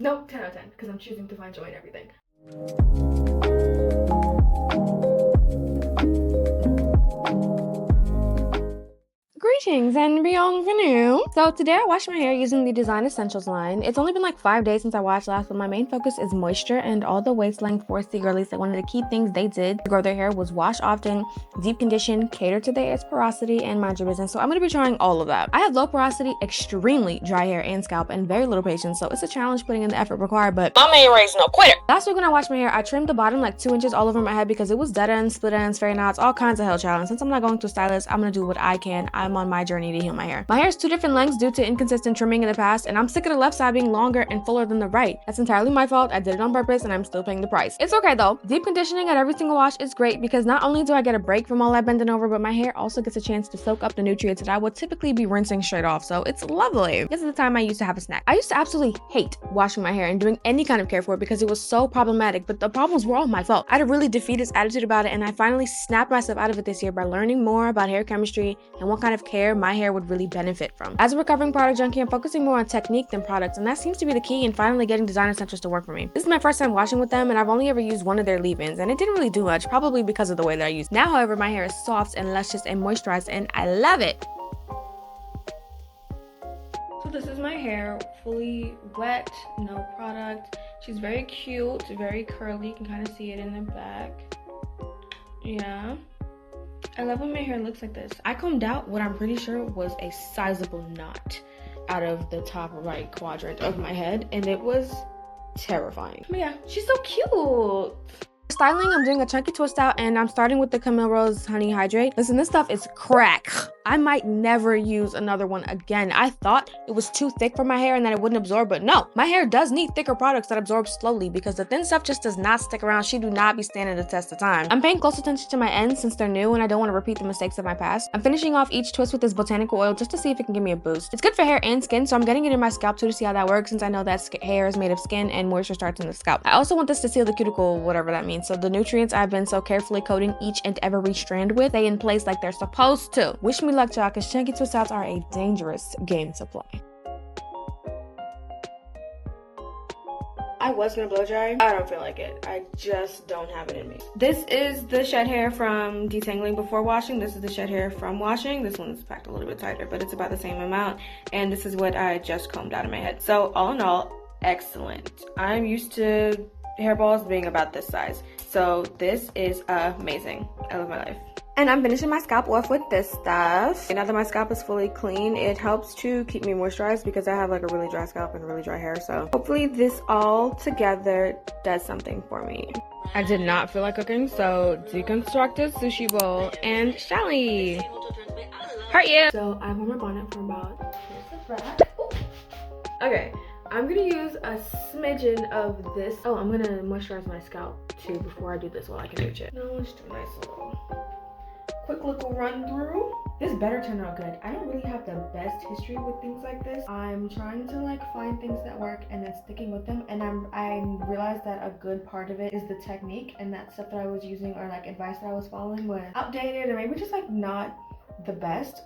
Nope, 10 out of 10, because I'm choosing to find joy in everything. Greetings and bienvenue. So today I washed my hair using the Design Essentials line. It's only been like 5 days since I washed last, but my main focus is moisture, and all the waist length 4C girlies that wanted to keep things they did to grow their hair was wash often, deep condition, cater to their hair's porosity, and mind your business. So I'm going to be trying all of that. I have low porosity, extremely dry hair and scalp, and very little patience, so it's a challenge putting in the effort required, but my main race no quitter. Last week when I washed my hair, I trimmed the bottom like 2 inches all over my head because it was dead ends, split ends, fairy knots, all kinds of hell challenge. Since I'm not going to a stylist, I'm going to do what I can. I'm on my journey to heal my hair. My hair is 2 different lengths due to inconsistent trimming in the past, and I'm sick of the left side being longer and fuller than the right. That's entirely my fault. I did it on purpose, and I'm still paying the price. It's okay though. Deep conditioning at every single wash is great because not only do I get a break from all that bending over, but my hair also gets a chance to soak up the nutrients that I would typically be rinsing straight off, so it's lovely. This is the time I used to have a snack. I used to absolutely hate washing my hair and doing any kind of care for it because it was so problematic, but the problems were all my fault. I had a really defeatist attitude about it, and I finally snapped myself out of it this year by learning more about hair chemistry and what kind of care my hair would really benefit from. As a recovering product junkie, I'm focusing more on technique than products, and that seems to be the key in finally getting Design Essentials to work for me. This is my first time washing with them, and I've only ever used one of their leave-ins, and it didn't really do much, probably because of the way that I use. Now, however, my hair is soft and luscious and moisturized, and I love it. So this is my hair, fully wet, no product. She's very cute, very curly. You can kind of see it in the back. Yeah. I love when my hair looks like this. I combed out what I'm pretty sure was a sizable knot out of the top right quadrant of my head, and it was terrifying. But yeah, she's so cute. Styling, I'm doing a chunky twist out, and I'm starting with the Camille Rose Honey Hydrate. Listen, this stuff is crack. I might never use another one again. I thought it was too thick for my hair and that it wouldn't absorb, but no. My hair does need thicker products that absorb slowly because the thin stuff just does not stick around. She do not be standing the test of time. I'm paying close attention to my ends since they're new and I don't want to repeat the mistakes of my past. I'm finishing off each twist with this botanical oil just to see if it can give me a boost. It's good for hair and skin, so I'm getting it in my scalp too to see how that works since I know that hair is made of skin and moisture starts in the scalp. I also want this to seal the cuticle, whatever that means, so the nutrients I've been so carefully coating each and every strand with stay in place like they're supposed to. Wish me luck, y'all, because chunky twist outs are a dangerous game to play. I was gonna blow dry. I don't feel like it. I just don't have it in me. This is the shed hair from detangling before washing. This is the shed hair from washing. This one's packed a little bit tighter, but it's about the same amount. And this is what I just combed out of my head. So all in all, excellent. I'm used to hairballs being about this size. So this is amazing. I love my life. And I'm finishing my scalp off with this stuff. And now that my scalp is fully clean, it helps to keep me moisturized because I have like a really dry scalp and really dry hair. So hopefully this all together does something for me. I did not feel like cooking, so deconstructed sushi bowl and Shelly. Heart you. So I wore my bonnet for about, okay. I'm gonna use a smidgen of this. Oh, I'm gonna moisturize my scalp too before I do this while I can reach it. No, let's do a nice quick little run through. This better turn out good. I don't really have the best history with things like this. I'm trying to like find things that work and then sticking with them. And I realized that a good part of it is the technique, and that stuff that I was using or like advice that I was following was outdated or maybe just like not the best.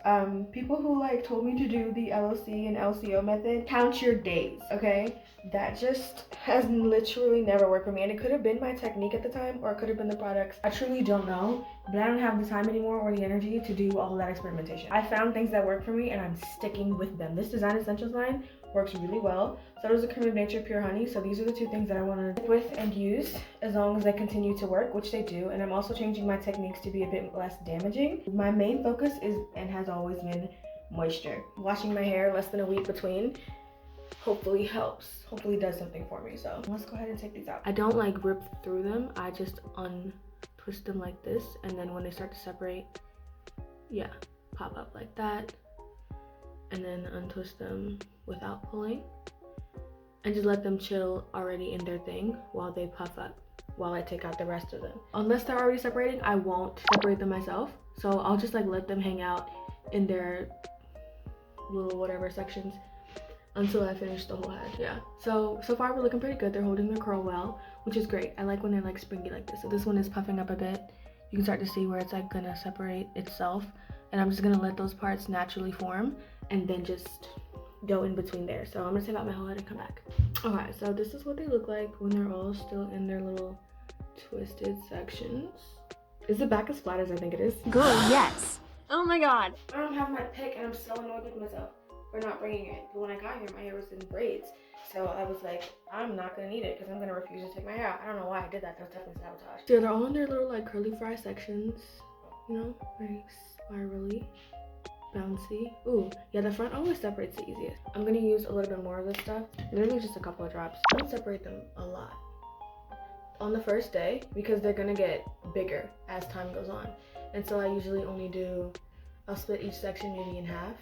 People who like told me to do the LOC and LCO method, count your days, okay? That just has literally never worked for me, and it could have been my technique at the time or it could have been the products. I truly don't know, but I don't have the time anymore or the energy to do all that experimentation. I found things that work for me and I'm sticking with them. This Design Essentials line works really well. So does the Cream of Nature Pure Honey. So these are the two things that I want to stick with and use as long as they continue to work, which they do. And I'm also changing my techniques to be a bit less damaging. My main focus is and has always been moisture. Washing my hair less than a week between hopefully helps, hopefully does something for me. So let's go ahead and take these out. I don't like rip through them. I just untwist them like this, and then when they start to separate, yeah, pop up like that, and then untwist them without pulling and just let them chill already in their thing while they puff up, while I take out the rest of them. Unless they're already separating, I won't separate them myself. So I'll just like let them hang out in their little whatever sections until I finish the whole head. Yeah, so far we're looking pretty good. They're holding their curl well, which is great. I like when they're like springy like this. So this one is puffing up a bit. You can start to see where it's like gonna separate itself, and I'm just gonna let those parts naturally form and then just dough in between there. So I'm gonna take out my whole head and come back. Okay, so this is what they look like when they're all still in their little twisted sections. Is the back as flat as I think it is? Good, yes. Oh my god. I don't have my pick and I'm so annoyed with myself for not bringing it. But when I got here, my hair was in braids. So I was like, I'm not gonna need it because I'm gonna refuse to take my hair out. I don't know why I did that. That was definitely sabotage. So they're all in their little like curly fry sections. You know, very spirally, bouncy. Ooh, yeah, the front always separates the easiest. I'm gonna use a little bit more of this stuff. Literally just a couple of drops. I don't separate them a lot on the first day because they're gonna get bigger as time goes on. And so I usually only I'll split each section maybe in half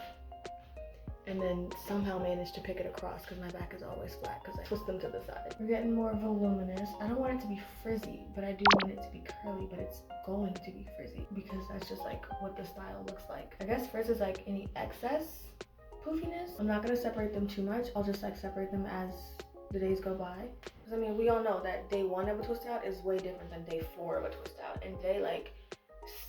and then somehow manage to pick it across because my back is always flat because I twist them to the side. We're getting more voluminous. I don't want it to be frizzy, but I do want it to be curly, but it's going to be frizzy because that's just like what the style looks like. I guess frizz is like any excess poofiness. I'm not gonna separate them too much. I'll just like separate them as the days go by. Because I mean, we all know that day 1 of a twist out is way different than day 4 of a twist out. And day like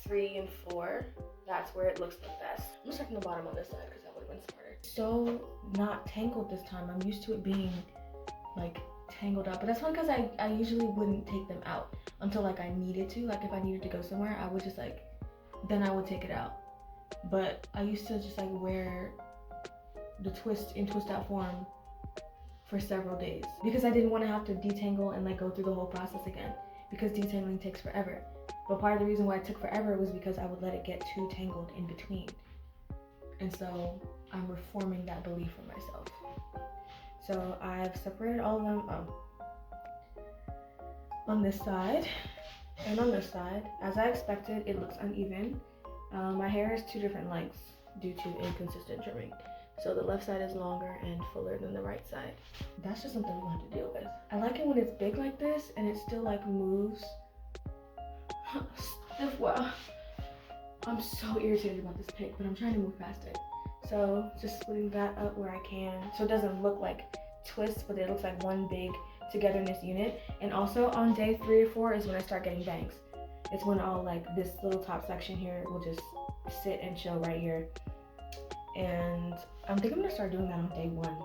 3 and 4, that's where it looks the best. I'm gonna start from the bottom on this side because that would have been smarter. So not tangled this time. I'm used to it being like tangled up, but that's only because I usually wouldn't take them out until like I needed to. Like if I needed to go somewhere, I would just like, then I would take it out. But I used to just like wear the twist in twist out form for several days because I didn't want to have to detangle and like go through the whole process again because detangling takes forever. But part of the reason why it took forever was because I would let it get too tangled in between. And so I'm reforming that belief for myself. So I've separated all of them on this side and on this side. As I expected, it looks uneven. My hair is 2 different lengths due to inconsistent trimming. So the left side is longer and fuller than the right side. That's just something we'll have to deal with. I like it when it's big like this and it still like moves. Wow. I'm so irritated about this pick, but I'm trying to move past it. So just splitting that up where I can so it doesn't look like twists, but it looks like one big togetherness unit. And also on day 3 or 4 is when I start getting bangs. It's when all like this little top section here will just sit and chill right here. And I think I'm gonna start doing that on day 1.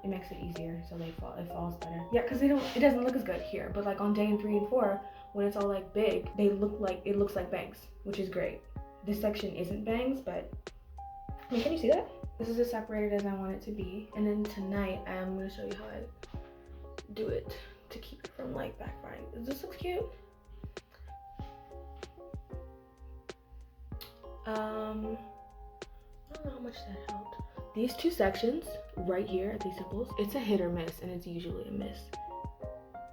It makes it easier, so it falls better. Yeah, because it doesn't look as good here, but like on day 3 and 4, when it's all like big, it looks like bangs, which is great. This section isn't bangs, but I mean, can you see that? This is as separated as I want it to be. And then tonight, I'm gonna show you how I do it to keep it from like backfiring. Does this look cute? I don't know how much that helped. These 2 sections right here at these nipples, it's a hit or miss, and it's usually a miss.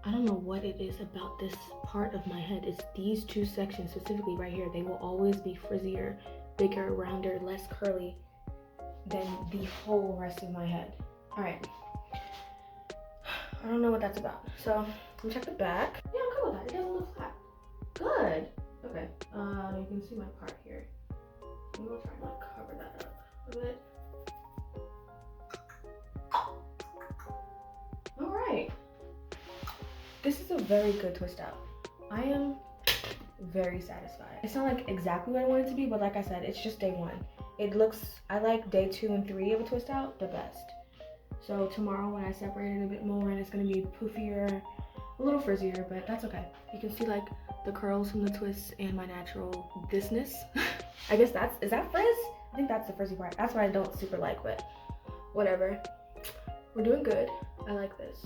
I don't know what it is about this part of my head. It's these 2 sections specifically right here. They will always be frizzier, bigger, rounder, less curly than the whole rest of my head. All right. I don't know what that's about. So let me check the back. Yeah, I'm cool with that. It doesn't look flat. Good. Okay. You can see my part here. I'm gonna try and like cover that up a bit. All right. This is a very good twist out. I am very satisfied. It's not like exactly what I want it to be, but like I said, it's just day 1. I like day 2 and 3 of a twist out the best. So tomorrow when I separate it a bit more and it's gonna be poofier, a little frizzier, but that's okay. You can see like the curls from the twists and my natural thisness. I guess is that frizz? I think that's the frizzy part. That's what I don't super like, but whatever. We're doing good. I like this.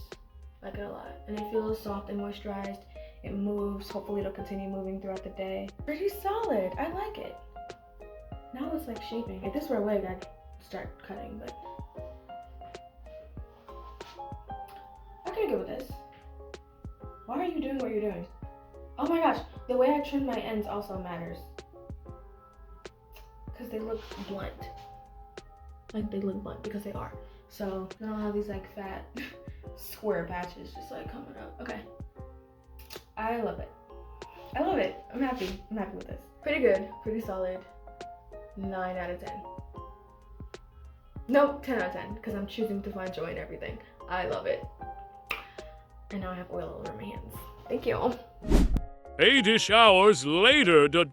I like it a lot. And it feels soft and moisturized. It moves. Hopefully it'll continue moving throughout the day. Pretty solid. I like it. Now it's like shaping. If this were a wig, I'd start cutting, but I can get with this. Why are you doing what you're doing? Oh my gosh, the way I trim my ends also matters. Because they look blunt. Like they look blunt because they are. So I don't have these like fat square patches just like coming up. Okay. I love it. I love it. I'm happy. I'm happy with this. Pretty good. Pretty solid. 9 out of 10. Nope, 10 out of 10 because I'm choosing to find joy in everything. I love it. And now I have oil all over my hands. Thank you. 8-ish hours later. Dot.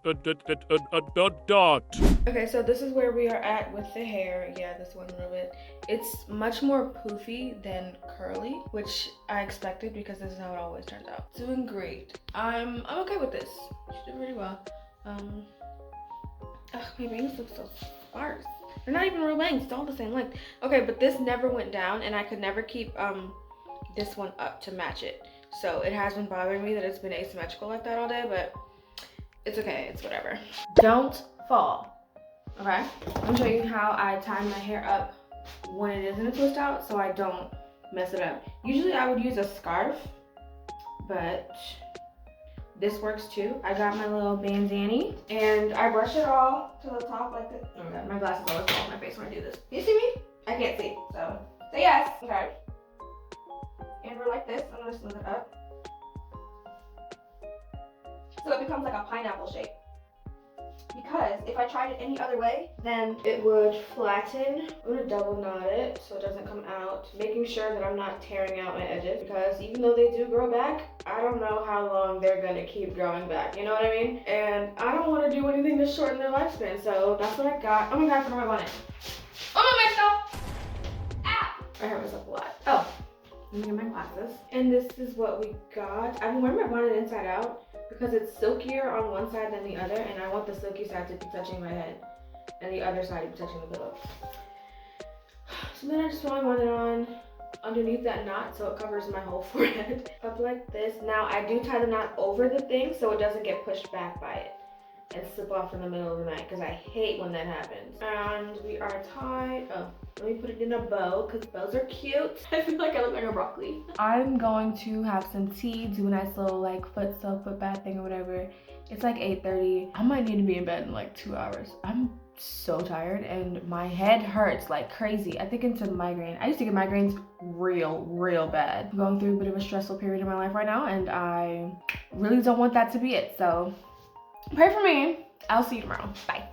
Okay, so this is where we are at with the hair. Yeah, this one a little bit. It's much more poofy than curly, which I expected because this is how it always turns out. Doing great. I'm okay with this. She did really well. My bangs look so sparse. They're not even real bangs, it's all the same length. Okay, but this never went down and I could never keep this one up to match it. So it has been bothering me that it's been asymmetrical like that all day, but it's okay, it's whatever. Don't fall, okay? I'm showing you how I tie my hair up when it is in a twist out so I don't mess it up. Usually I would use a scarf, but this works too. I got my little bandana and I brush it all to the top like this. Oh my god, my glasses always fall off my face when I do this. You see me? I can't see, so say yes. Okay. And we're like this. I'm gonna smooth it up. So it becomes like a pineapple shape. Because if I tried it any other way, then it would flatten. I'm gonna double knot it so it doesn't come out, making sure that I'm not tearing out my edges, because even though they do grow back, I don't know how long they're gonna keep growing back, you know what I mean? And I don't want to do anything to shorten their lifespan, so that's what I got. Oh my god, I forgot my bonnet. Oh my god! Ow! I hurt myself a lot. Oh, let me get my glasses. And this is what we got. I've been wearing my bonnet inside out because it's silkier on one side than the other, and I want the silky side to be touching my head and the other side to be touching the pillow. So then I just put my bonnet on underneath that knot so it covers my whole forehead. Up like this. Now I do tie the knot over the thing so it doesn't get pushed back by it and slip off in the middle of the night, because I hate when that happens. And we are tied. Oh, let me put it in a bow because bows are cute. I feel like I look like a broccoli. I'm going to have some tea, do a nice little like foot bath thing or whatever. It's like 8:30. I might need to be in bed in like 2 hours. I'm so tired and my head hurts like crazy. I think it's a migraine. I used to get migraines real bad. I'm going through a bit of a stressful period in my life right now and I really don't want that to be it. So pray for me. I'll see you tomorrow. Bye.